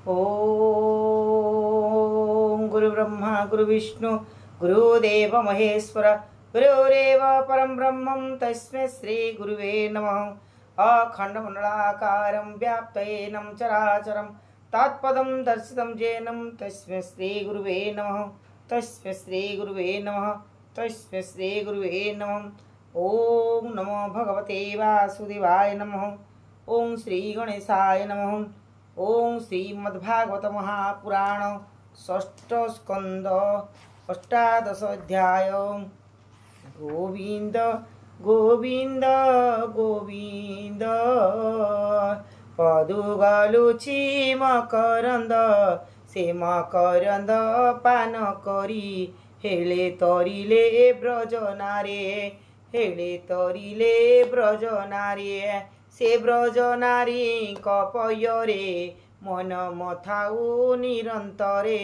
ओम गुरु ब्रह्मा गुरु विष्णु गुरुदेव महेश्वर गुरुरेव परम ब्रह्मं तस्मै श्री गुरुवे नमः। अखंडमंडलाकारं व्याप्तयेनं चराचरं तत्पदं दर्शितं येनं तस्मै श्री गुरुवे नमः। तस्मै श्री गुरुवे नमः। तस्मै श्री गुरुवे नमः। ओम नमो भगवते वासुदेवाय नमः। ओम श्री गणेशाय नमः। ओम श्रीमद्भागवत महापुराण षष्ठ स्कंद अष्टादश अध्याय। गोविंद गोविंद गोविंद पदुगलुछि मकरंद से मकरंद पान करी हेले तरिले ब्रजनारे हेले तरिले ब्रजनारे से ब्रजनारी कपयरे मन मथाऊ निरंतरे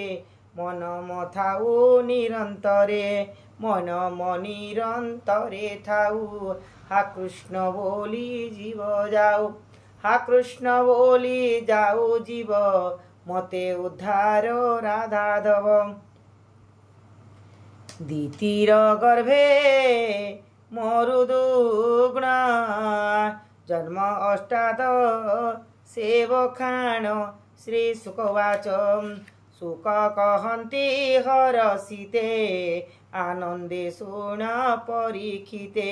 मन मथाऊ निरंतरे मन निरंतरे थाऊ। हा कृष्ण बोली जीव जाऊ हा कृष्ण बोली जाऊ जीव मते उद्धार राधाधव। दीतिर गर्भे मरुदुग्न जन्म अष्टाद सेवखाण श्री सुकवाच सुक कहन्ति हरसिते आनंदे सुन परीक्षिते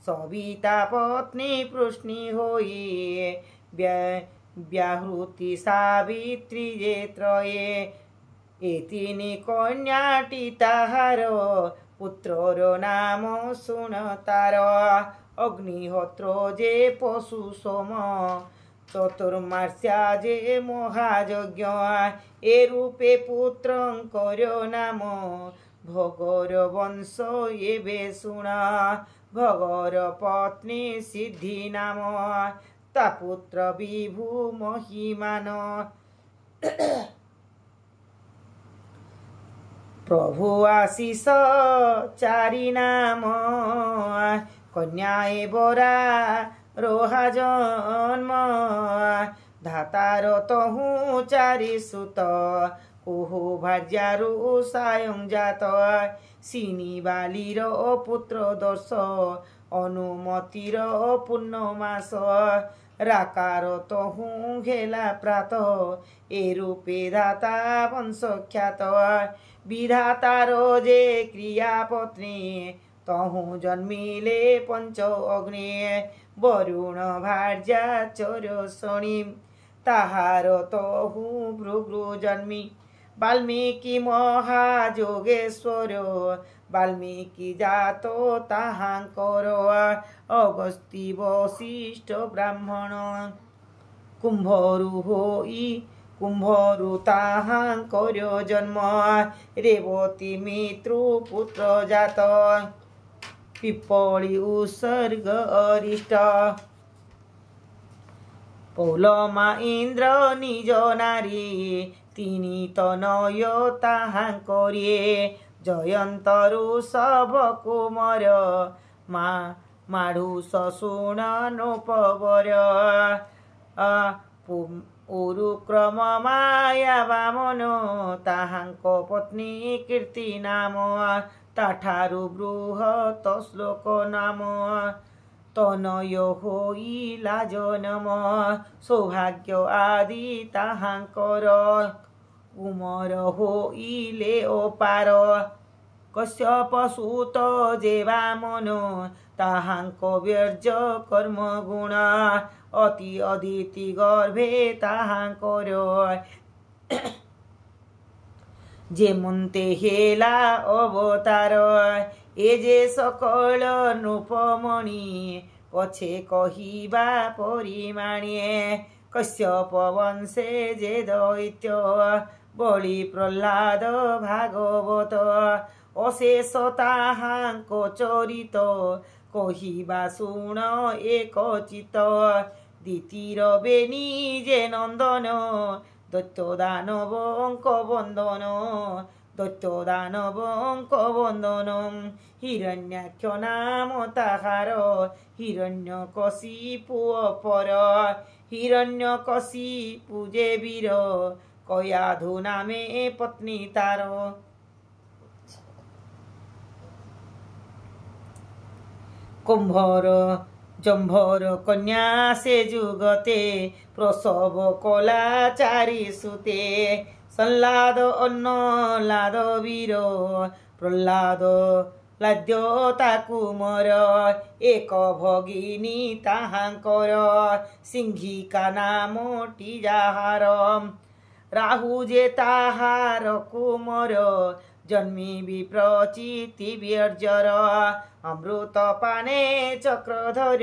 सविता पत्नी पृष्णी होई व्याहृति सावित्री जे त्रये एतिनि कन्याटी ताहार पुत्रर नाम सुन तार अग्निहोत्रो जे पशु सोम चतुर्मास्या जे महायज्ञ ए रूपे पुत्रंकर नाम भोगर वंश एबे शुणा भोगर पत्नी सिद्धि नाम ता पुत्र विभु महिमान प्रभु आशीष चारि नाम कन्याए बरा रोहा जन्म धातार तहु चारि सुत कुहु भार्यारु सायं जात सिनी बालीर पुत्र दर्श अनुमतिर पूर्णमास राकार तहु घेला प्रात ए रूपे धाता वंशख्यात विधातारो जे क्रिया पत्नी तहु जन्मिले पंच अग्नि वरुण भार्या चरसणी ताहार तहु भृगु जन्मी वाल्मीकि महायोगेश्वर वाल्मीकि जातो ताहांकर अगस्ती वशिष्ठ ब्राह्मण कुंभरु होई कुंभरु ताहांकर जन्म रेवती मित्रु पुत्र जात पिप्पली उत्सर्ग अरिष्ट पौलमा इंद्र निज नारी तिनी तनय ताहांकरे जयंतरु सब कुमार माडु ससुण नृपवर उरुक्रम माया वामन ताहांक पत्नी कीर्ति नाम ताठारु बृहत श्लोक नाम तनय होई लाजनम सौभाग्य आदि ताहांकर कुमर होइले अपार कश्यप सुत जे वामन ताहांक व्यर्ज कर्म गुण अति अदिति गर्भे ताहांकर जेमन्ते हेला अवतार ए जे सकल नृपमणि पछे कहिबा परिमाणे कश्यप वंशे जे दैत्य बलि प्रह्लाद भागवत अशेष ताहांक चरित कहिबा शुण एक चित द्वितीय बेनी जे नंदन दैत्य दानवंक बंदन दैत्य दानवंक बंदन हिरण्याक्ष नाम ताहार हिरण्यकशिपु अपर हिरण्यकशिपु जे वीर कयाधु नामे पत्नी तार। कुंभर जम्भर कन्या से जुगते प्रसव कला चारि सुते। संलाद अन्नलाद वीर प्रह्लाद लाद्य ताकुमर। एक भगिनी ताहांकर सिंहिका नामटी जाहार। राहु जे ताहार कुमर जन्मी विप्रचिति व्यर्जर। अमृत पाने चक्रधर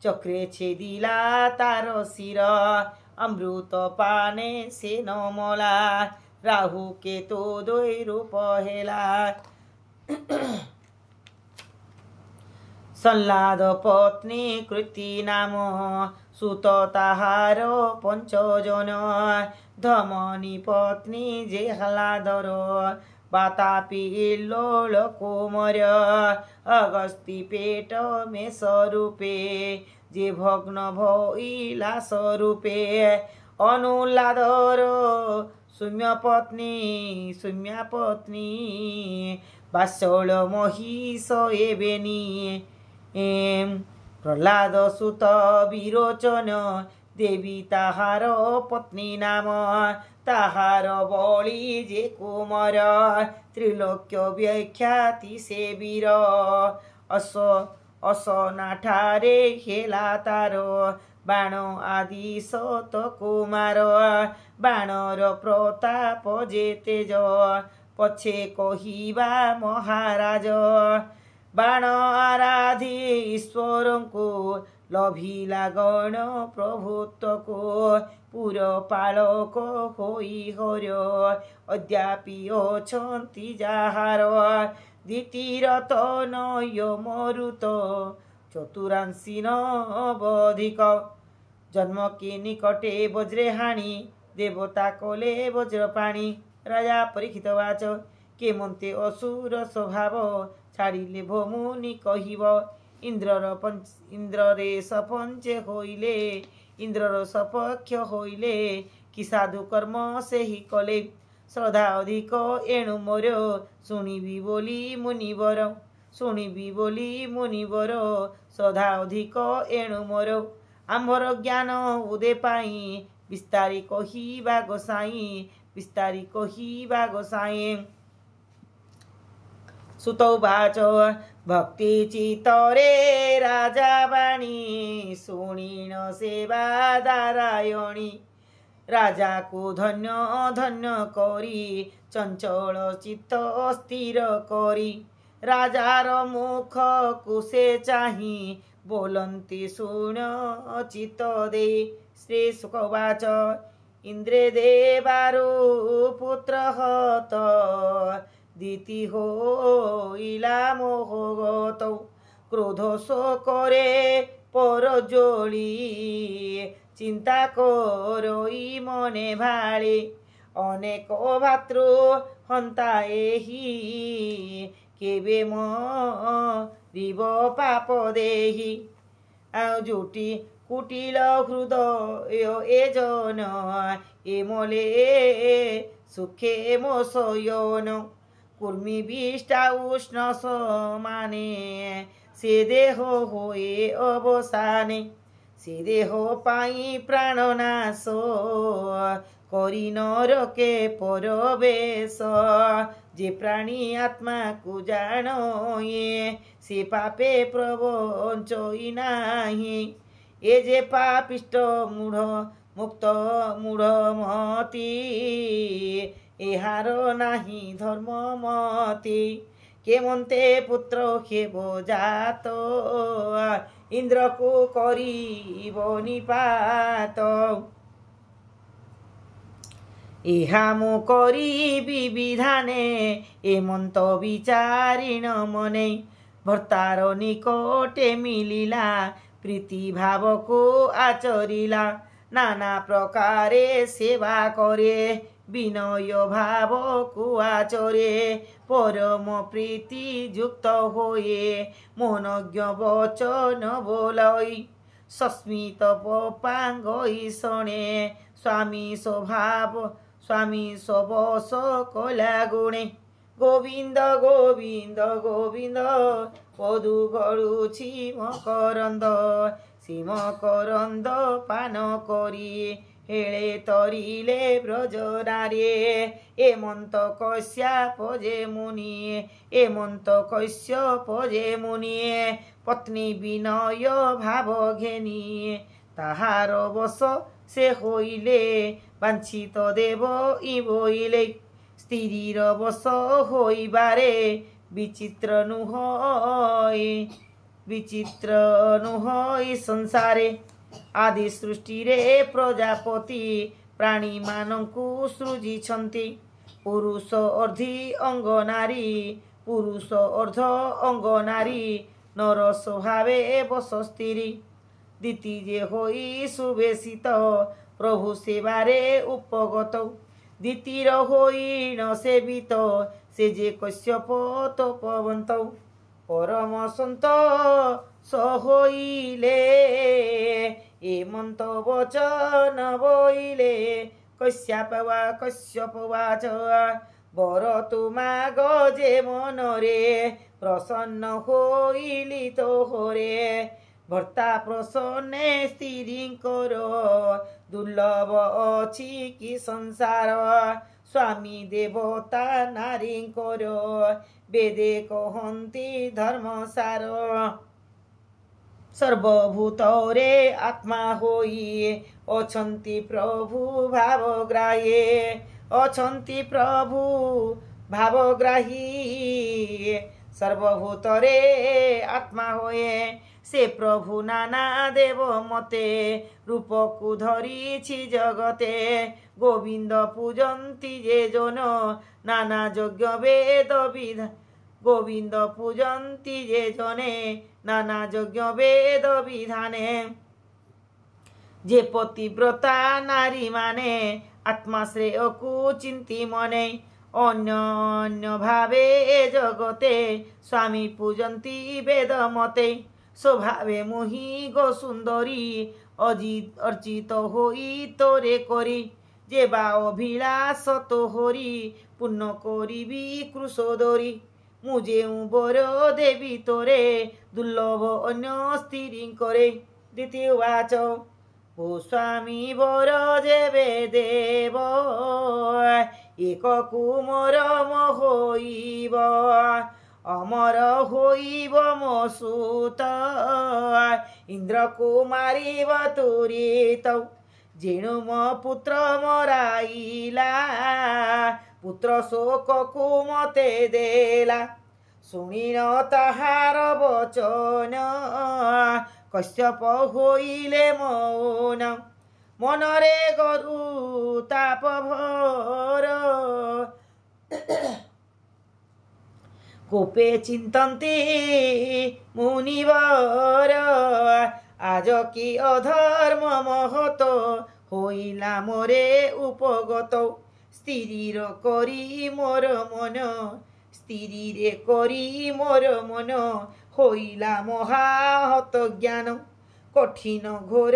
चक्रे छेदिला तार शिर। अमृत पाने से नमला राहु केतु दुई रूप हेला। संलाद पत्नी कृति नाम सुत ताहार पंचजन। धमनी पत्नी जे हलाधर बातापी लोल कुमर। अगस्ती पेट में स्वरूपे जे भग्न भइला स्वरूपे। अनुलादर शून्य पत्नी बासळ महिष एबेनी। प्रह्लाद सुत विरोचन देवी ताहार पत्नी नाम। ताहार बळी जे कुमर त्रिलोक्य व्याख्याति से वीर। असनाठारे हेला तार बाण आदि सत कुमार। बाणर प्रताप जे तेज पछे कहिबा महाराज। बाण आराधि ईश्वर को लभिला गण प्रभुत्व को। पुर पालक होई हर अद्यापि अछंती जाहार। द्वितीरथ नय मरुत चतुरांशी नवधिक। जन्म के निकटे वज्रे हाणी देवता कले वज्रपाणी। राजा परीक्षित वाच के मन्ते असुर स्वभाव छाड़िले भमुनि कहिब। इंद्ररे सपंच होइले इंद्रर सपक्ष होइले कि साधु कर्म से ही कले। श्रद्धा अधिक एणु मोर शुणिबी बोली मुनिवर। शुणिबी बोली मुनिवर श्रद्धा अधिक एणु मोर। आम्भर ज्ञान उदे पाई विस्तारी कहिबा गोसाई। विस्तारी कहिबा गोसाई। सुतौवाच भक्ति चित्तरे राजा वाणी शुणिन सेवा दारायणी। राजा को धन्य धन्य करी चंचल चित्त स्थिर करी। राजार मुख कुसे चाही बोलंती शुण चित्त दे। श्री शुकवाच इंद्रे देवारु पुत्र हत दीति होइला मोहगत। क्रोध शोकरे पर जोड़ी चिंता करई मने भाले। अनेक भातृ हंता एही केबे मरिब पाप देही। जुटी कुटिल हृदय ए जन ए मले सुखे मो शयन। कुर्मी विष्टा उष्ण समाने से देह होए अवसाने। से देह पाई प्राणनाश करी नरके परवेश। जे प्राणी आत्मा को जाने से पापे प्रवंचई नाही। ए जे पापिष्ट मूढ़ मुक्त मूढ़ मती एहार नाही धर्म मती। के मन्ते पुत्र खेब जात इंद्र को करिब निपात। एहा मो करिबी विधाने एमंत विचारिण मने। भर्तार निकटे मिलिला प्रीति भाव को आचरिला। नाना प्रकारे सेवा करे विनय भाव को आचरे। परम प्रीति युक्त होए मनज्ञ वचन बोलई। सस्मित पपांगई शणे स्वामी स्वभाव स्वामी सबस कला गुणे गोविंद गोविंद गोविंद पदु गड़ुछि मकरंद सीम करंद पान करी हेले तरिले ब्रजरारे एमंत कश्यप जे मुनि एमंत कश्यप जे मुनि पत्नी विनय भाव घेनी ताहार बस से होइले वांछित देव इ बोइले स्त्रीर बस होइबारे विचित्र नुहई संसारे आदि सृष्टि रे प्रजापति प्राणी मानंकु सृजिछन्ति पुरुष अर्धी अंग नारी पुरुष अर्ध अंग नारी नर स्वभावे बस स्त्री दीति जे होई सुवेशित प्रभु सेवारे उपगत दीतिर होई न सेवित से जे कश्यप तपवंत परम संत सहोइले एमंत वचन बोइले कश्यप वाच बर तुमाग जे मनरे प्रसन्न होइली तोहरे भर्ता प्रसन्ने स्त्रींकर दुर्लभ अछि कि संसार स्वामी देवता नारींकर वेदे कहन्ति धर्मसार सर्वभूतरे आत्मा होई अछन्ति प्रभु भावग्राही अछन्ति प्रभु भावग्राही सर्वभूतरे आत्मा होए से प्रभु नाना देव मते रूप को धरिछि जगते गोविंद पूजन्ति जे जन नाना यज्ञ वेद विधान गोविंद पूजन्ति जे जने नाना यज्ञ वेद विधाने जे पतिव्रता नारी माने आत्माश्रेय को चिंती मने अन्य भावे जगते स्वामी पूजन्ति वेद मते स्वभावे मोही गो सुंदरी अर्चित होई तोरे करी जे बा अभिलाष तोहरी पुण्य करिबी कृशोदरी मुझे बर देवी तोरे दुर्लभ अन्य स्त्री करे द्वितीय वाच ओ स्वामी बर जेबे देव एक कुमर होइब अमर होइब मो सुत इंद्र कुमारी तुरीत जेणु मो पुत्र मराइला पुत्र शोक को मते देला शुणिन ताहार वचन कश्यप होइले मौन मनरे गरु ताप भर कोपे चिंतन्ति मुनिवर आज कि अधर्म महत होइला मोरे उपगत स्त्रीर करी मोर मन स्त्री रे करी मोर मन होइला महाहत ज्ञान कठिन घोर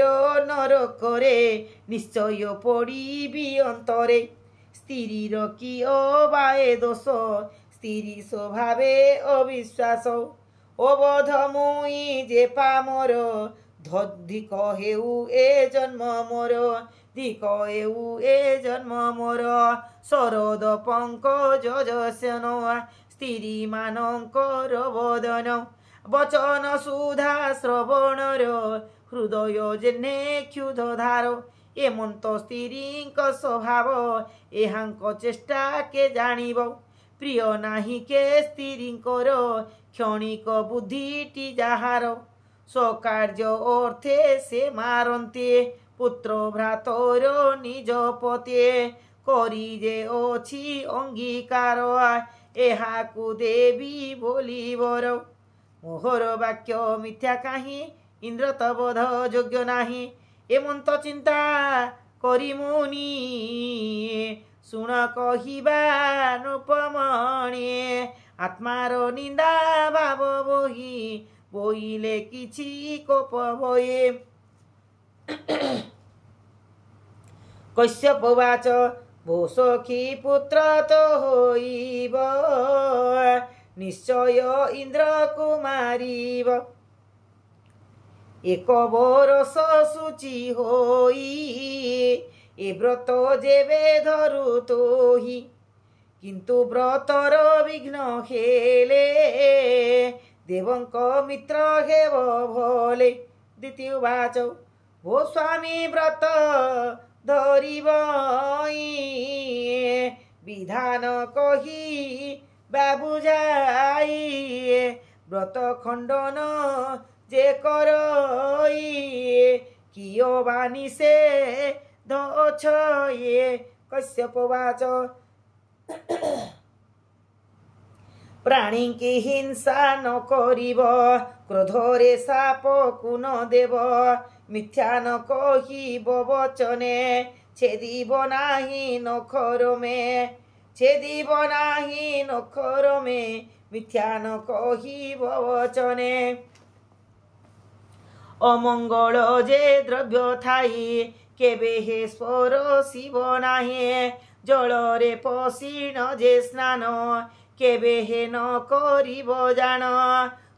नरकरे निश्चय पड़िबी अंतरे स्त्रीर कि अबाए दोष स्त्री स्वभावे अविश्वास अबध मुई जे पामर धिक हेउ ए जन्म मोर धिक हेउ ए जन्म मोर शरद पंकज जसन स्त्री मानकर बदन वचन सुधा श्रवणर हृदय जेने क्षुध धार एमंत स्त्रींक स्वभाव एहांक चेष्टा के जानिब प्रिय नाही के स्त्रींकर क्षणिक बुद्धिटी जाहार स्वकार्य अर्थे से मारन्ते पुत्र भ्रातर निज पते करी जे अछि अंगीकार एहाकु देवी बोली बर मोहर वाक्य मिथ्या काहि इंद्र तबोध योग्य नाही एमंत चिंता करी मुनि शुण कहिबा नृपमणि आत्मार निंदा भाव बोही बोइले किछि कोप भये कश्यप वाच भो सखी पुत्र तो होइब निश्चय इंद्र को मारिब एक बरस शुचि होई ए व्रत जेबे धरु तोही किंतु व्रतर विघ्न हेले देवंक मित्र हेब भले। द्वितीय वाच भो स्वामी व्रत धरिब विधान कही बाबुझाई व्रत खंडन जे करई कियो बानी से दोछ ये। कश्यप वाच प्राणी की हिंसा न करिब क्रोधरे साप को न देव मिथ्या न कहिब वचने छेदिब नाही नखर में छेदिब नाही नखर में मिथ्या न कहिब वचने। अमंगल जे द्रव्य थाई केबे हे स्पर्शिब नाही जलरे पसीण जे स्नान केबे हे न करिब जान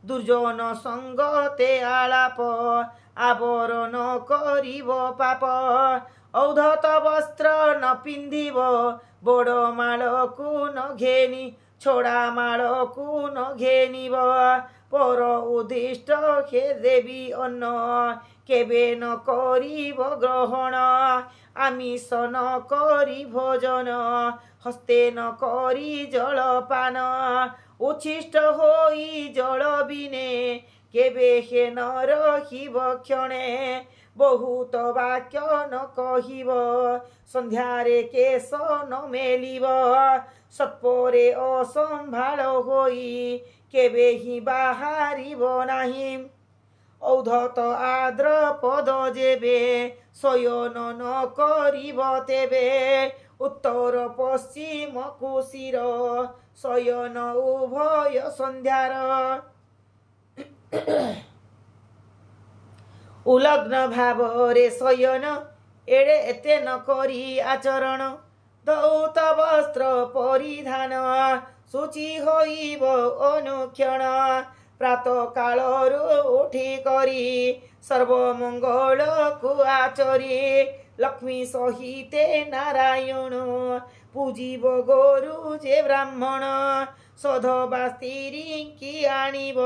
दुर्जन संगते आलाप आवरण करिब पाप औधत वस्त्र न पिंधिब बड़ माल को न घेनी छोड़ा माल को न घेनिब पर उद्दिष्ट हे देवी अन्न केबे न करिब ग्रहण आमिष न करी भोजन हस्ते न करी जलपान उच्छिष्ट होई जल बिने केबे हे न रहिब क्षणे बहुत वाक्य न कहिब संध्यारे केश न मेलिब सत्परे असंभाळ होई केबे ही बाहारिब नाही औधत आद्र पद जेबे शयन न करिब तेबे उत्तर पश्चिम कुशीर शयन उभय संध्यार उलग्न भाव रे शयन एड़े एते न करी आचरण धौत वस्त्र परिधान शुचि होइब अनुक्षण प्रातः कालरू उठी करी सर्वमंगल को आचरी लक्ष्मी सहिते नारायण पूजिब गोरु जे ब्राह्मण सधवा स्त्री की आनिब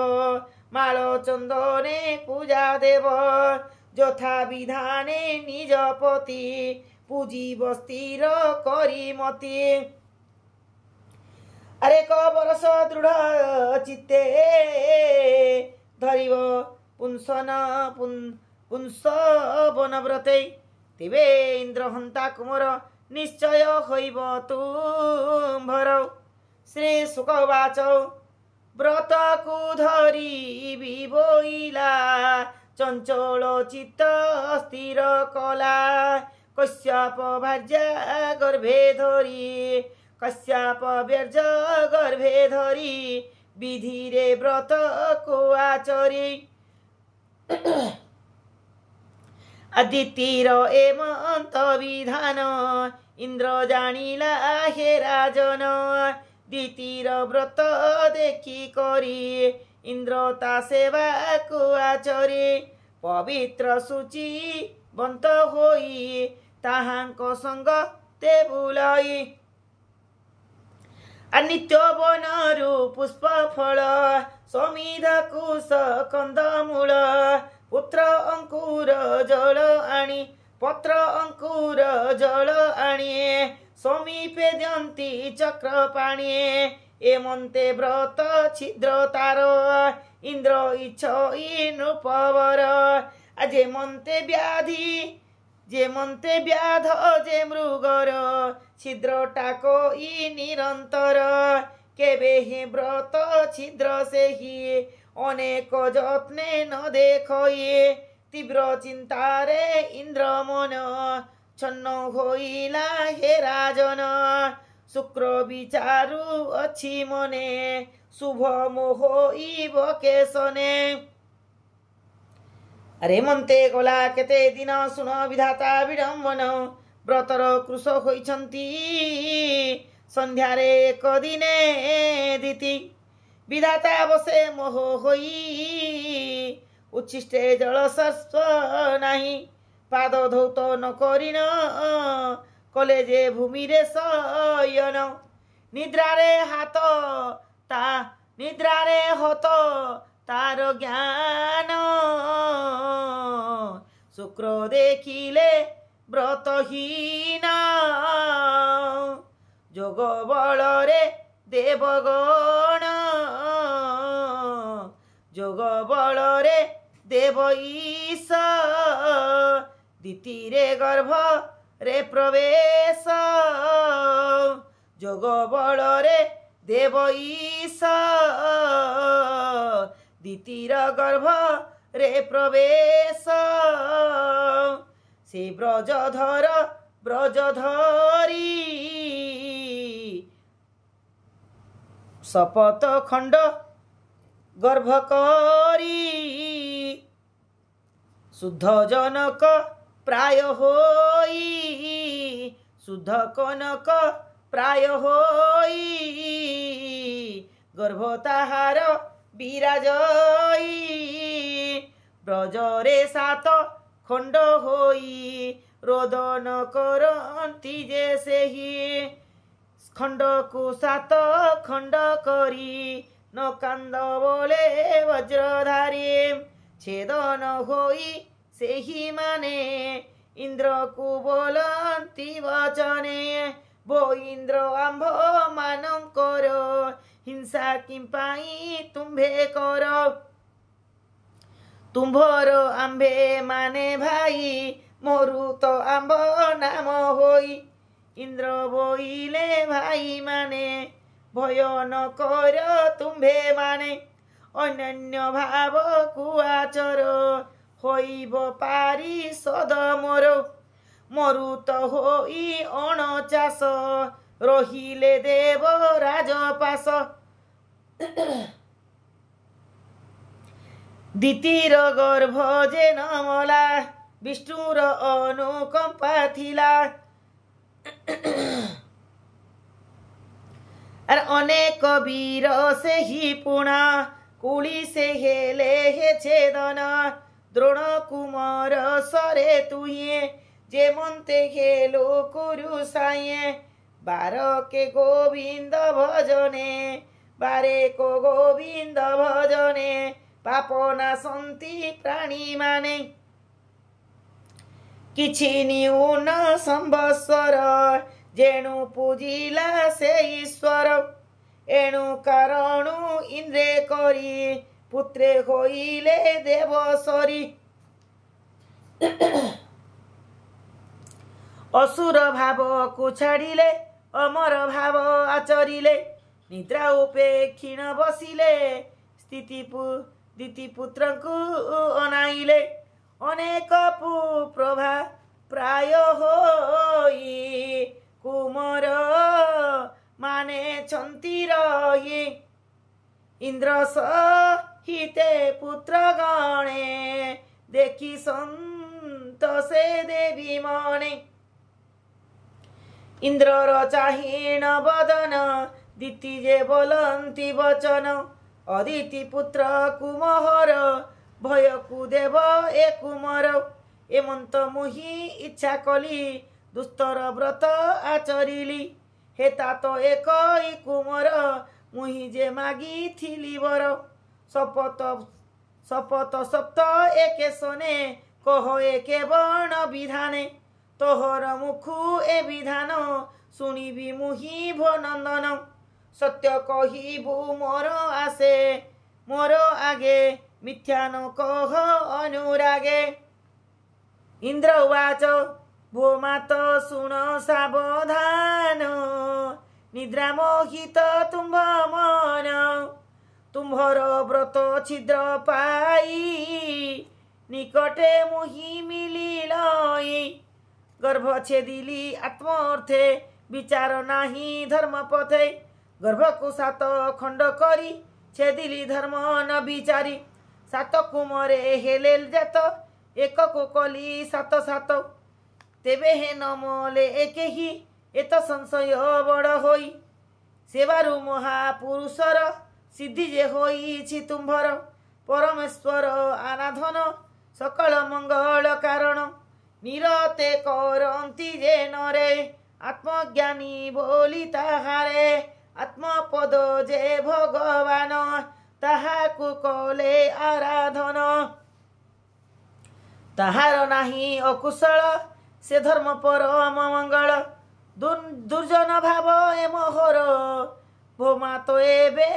माल चंदने पूजा देव यथा विधाने निज पति पूजिब स्थिर करी मती। अरे क बरस दृढ़ चित्ते धरिब पुंस बनव्रते तेबे इंद्र हंता कुमर निश्चय होइब तुम्भर। श्री शुकवाच व्रत को धरी बोइला चंचल चित्त स्थिर कला कश्यप भार्या गर्भे धरी कश्यप व्यर्ज गर्भे धरी विधि रे व्रत को आचरी अदितिर एमंत विधान इंद्र जानिला हे राजन द्वितीय व्रत देखी करी इंद्र ता सेवा को आचरी पवित्र सूची बंत होई ताहांक संग ते बुलाई अनित्य बनरु पुष्प फल समिध कुश कंदमूल पुत्र अंकुर जल आणी पत्र अंकुर जल आणी समीपे दंती चक्र पाणी एमंते व्रत छिद्र तार इंद्र इच्छई नृपवर जे मंते व्याध जे मृगर छिद्र टाको निरंतर केबे ही व्रत छिद्र से ही अनेक यत्ने न देखई तीव्र चिंतारे इंद्र मन छन्न होइला हे राजन शुक्र विचारु अच्छी मने शुभ मोहइब केशने। अरे मंते गला केते दिन सुन विधाता विडम्बन ବ୍ରତର କୃଶ ହୋଇଛନ୍ତି ସନ୍ଧ୍ୟାରେ ଏକ ଦିନେ ଦିତି ବିଧାତା ବସେ ମୋହ ହୋଇ ଉଚ୍ଛିଷ୍ଟେ ଜଳ ସର୍ପ ନାହିଁ ପାଦ ଧୌତ ନ କରିନ କଲେ ଯେ ଭୂମିରେ ଶୟନ ନିଦ୍ରାରେ ହତ ତାର ଜ୍ଞାନ ଶୁକ୍ର ଦେଖିଲେ ବ୍ରତହୀନ ଯୋଗ ବଳରେ ଦେବଗଣ ଯୋଗ ବଳରେ ଦେବ ଈଶ ଦିତିରେ ଗର୍ଭରେ ପ୍ରବେଶ ଯୋଗ ବଳରେ ଦେବ ଈଶ ଦିତିର ଗର୍ଭରେ ପ୍ରବେଶ ସେ ବ୍ରଜଧରି ଶପଥ ଖଣ୍ଡ ଗର୍ଭ କରି ଶୁଦ୍ଧ ଜନକ ପ୍ରାୟ ହୋଇ ଶୁଦ୍ଧ କନକ ପ୍ରାୟ ହୋଇ ଗର୍ଭ ତାହାର ବିରାଜଇ ବ୍ରଜରେ ସାତ ଖଣ୍ଡ ହୋଇ ରୋଦନ କରନ୍ତି ଯେ ସେହି ଖଣ୍ଡକୁ ସାତ ଖଣ୍ଡ କରି ନ କାନ୍ଦ ବୋଲେ ବଜ୍ରଧାରୀ ଛେଦନ ହୋଇ ସେହି ମାନେ ଇନ୍ଦ୍ରକୁ ବୋଲନ୍ତି ବଚନେ ବୋ ଇନ୍ଦ୍ର ଆମ୍ଭ ମାନଙ୍କର ହିଂସା କିମ୍ପାଇଁ ତୁମ୍ଭେ କର ତୁମ୍ଭର ଆମ୍ଭେ ମାନେ ଭାଇ ମୋରୁ ତ ଆମ୍ଭ ନାମ ହୋଇ ଇନ୍ଦ୍ର ବୋଇଲେ ଭାଇ ମାନେ ଭୟ ନ କର ତୁମ୍ଭେ ମାନେ ଅନନ୍ୟ ଭାବକୁ ଆଚର ହୋଇବ ପାରିଷଦ ମୋର ମରୁତ ହୋଇ ଅଣଚାଷ ରହିଲେ ଦେବ ରାଜପାଶ ଦିତିର ଗର୍ଭ ଯେ ନମଲା ବିଷ୍ଣୁର ଅନୁକମ୍ପା ଥିଲା আর অনেক বীর সেই পুণা কুলি সে হেলে হে ছেদন দ্রোণ কুমার সরে তুহিয়ে যে মন্তে হেলো কুরু সাইয়ে বারকে গোবিন্দ ভজনে বারে কো গোবিন্দ ভজনে পাপনা সন্তি প্রাণী মানে କିଛି ନିଉନ ସମ୍ବତ୍ସର ଯେଣୁ ପୂଜିଲା ସେ ଈଶ୍ୱର ଏଣୁ କାରଣୁ ଇନ୍ଦ୍ରେ କରି ପୁତ୍ରେ ହୋଇଲେ ଦେବସରୀ ଅସୁର ଭାବକୁ ଛାଡ଼ିଲେ ଅମର ଭାବ ଆଚରିଲେ ନିଦ୍ରା ଉପେକ୍ଷୀଣ ବସିଲେ ଦିତି ପୁତ୍ରଙ୍କୁ ଅନାଇଲେ ଅନେକ ପ୍ରଭା ପ୍ରାୟ ହୋଇ କୁମର ମାନେ ଛନ୍ତି ରହି ଇନ୍ଦ୍ର ସହିତେ ପୁତ୍ର ଗଣେ ଦେଖି ସନ୍ତୋଷେ ଦେବୀ ମନେ ଇନ୍ଦ୍ରର ଚାହିଣ ବଦନ ଦିତି ଯେ ବୋଲନ୍ତି ବଚନ ଅଦିତି ପୁତ୍ର କୁମହର ଭୟକୁ ଦେବ ଏ କୁମର ଏମନ୍ତ ମୁହିଁ ଇଚ୍ଛା କଲି ଦୁସ୍ତର ବ୍ରତ ଆଚରିଲି ହେତା ତ ଏକ ଇ କୁମର ମୁହିଁ ଯେ ମାଗିଥିଲି ବର ଶପଥ ସପ୍ତ ଏକେ ସନେ କହ ଏକେ ବଣ ବିଧାନେ ତୋହର ମୁଖୁ ଏ ବିଧାନ ଶୁଣିବି ମୁହିଁ ଭନନ୍ଦନ ସତ୍ୟ କହିବୁ ମୋର ଆସେ ମୋର ଆଗେ ମିଥ୍ୟା ନ କହ ଅନୁରାগে ଇନ୍ଦ୍ର ଉବାଚ ଭୋ ମାତ ଶୁଣ ସାବଧାନ ନିଦ୍ରା ମୋହିତ ତୁମ୍ଭ ମନ ତୁମ୍ଭର ବ୍ରତ ଛିଦ୍ର ପାଇ ନିକଟେ ମୁହିଁ ମିଳିଲଇ ଗର୍ଭ ଛେଦିଲି ଆତ୍ମ ଅର୍ଥେ ବିଚାର ନାହିଁ ଧର୍ମ ପଥେ ଗର୍ଭକୁ ସାତ ଖଣ୍ଡ କରି ଛେଦିଲି ଧର୍ମ ନ ବିଚାରି ସାତ କୁମରେ ହେଲେ ଜାତ ଏକକୁ କଲି ସାତ तेबे हे नमले एकेही एत संशय बड़ होई सेवारु महापुरुषर सिद्धि जे होईछि तुम्भर परमेश्वर आराधन सकल मंगल कारण निरते करंती जे नरे आत्मज्ञानी बोली ताहारे आत्मपद जे भगवान ताहाकु कले आराधन ताहार नाही अकुशल से धर्म परम मंगल दुर्जन भाव ए मोहर भोमा तो एबे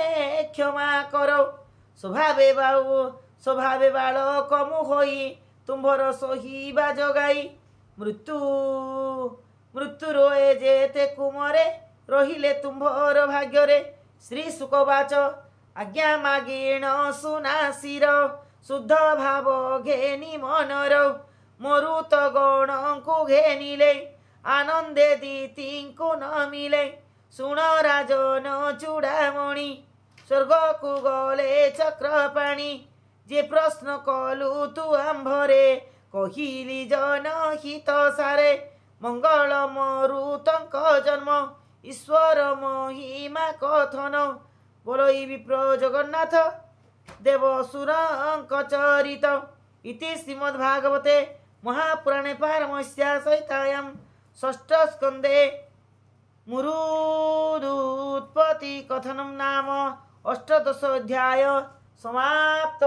क्षमा करो स्वभावे बालक मु होई तुम्भर सहिबा जगाई मृत्यु रोए जेते कुमरे रहिले तुम्भर भाग्यरे श्री सुकवाच आज्ञा मागीण सुनासीर शुद्ध भाव घेनी मनर मरुत गण को घेनिले आनंदे दीतिंकु न मिले सुण राजन चूड़ामणि स्वर्ग को गले चक्रपाणी जे प्रश्न कलु तु आंभरे कहिली जन हित सारे मंगल मरुतंक जन्म ईश्वर महिमा कथन बोलो विप्र जगन्नाथ देवसुरंक चरित इति श्रीमद्भागवते महापुराणे पारमहंस्या संहितायां षष्ठ स्कंदे मुरुदुत्पत्ति कथनम नाम 18 अध्याय समाप्त।